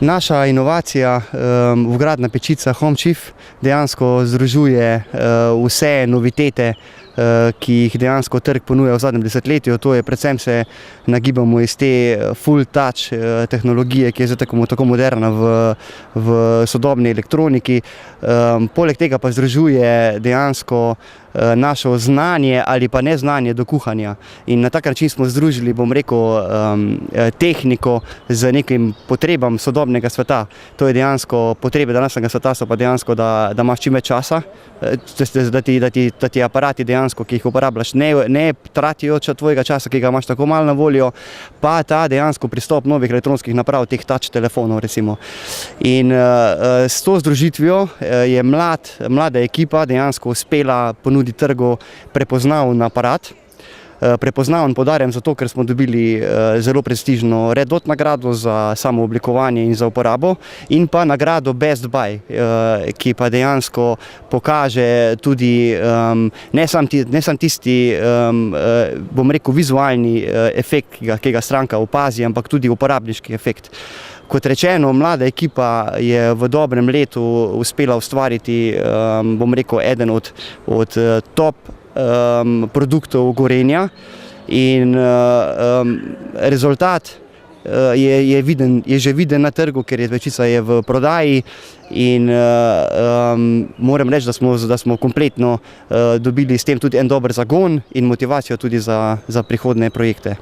Naša inovacija, vgradna pečica HomeChief, dejansko združuje vse novitete, ki jih dejansko trg ponuja v zadnjem desetletju. To je predvsem se nagibamo iz te full touch tehnologije, ki je zdaj tako moderna v sodobni elektroniki. Poleg tega pa združuje dejansko našo znanje ali pa neznanje do kuhanja. In na tak način smo združili, bom rekel, tehniko z nekim potrebam sodobnega sveta. To je dejansko potrebe današnjega sveta, so pa dejansko, da imaš čim več časa, da ti aparati dejansko, ki jih uporabljaš, ne tratijo tvojega časa, ki ga imaš tako malo na voljo, pa ta dejansko pristop novih elektronskih naprav, teh touch telefonov recimo. In s to združitvijo je mlada ekipa dejansko uspela ponuditi trgu prepoznaven aparat. Prepoznaven poudarjam zato, ker smo dobili zelo prestižno Red Dot nagrado za samo oblikovanje in za uporabo in pa nagrado Best Buy, ki pa dejansko pokaže tudi ne samo tisti, bom rekel, vizualni efekt, ki ga stranka opazi, ampak tudi uporabniški efekt. Kot rečeno, mlada ekipa je v dobrem letu uspela ustvariti, bom rekel, eden od top produktov Gorenja in rezultat je že viden na trgu, ker pečica je v prodaji in moram reči, da smo kompletno dobili s tem tudi en dober zagon in motivacijo tudi za prihodnje projekte.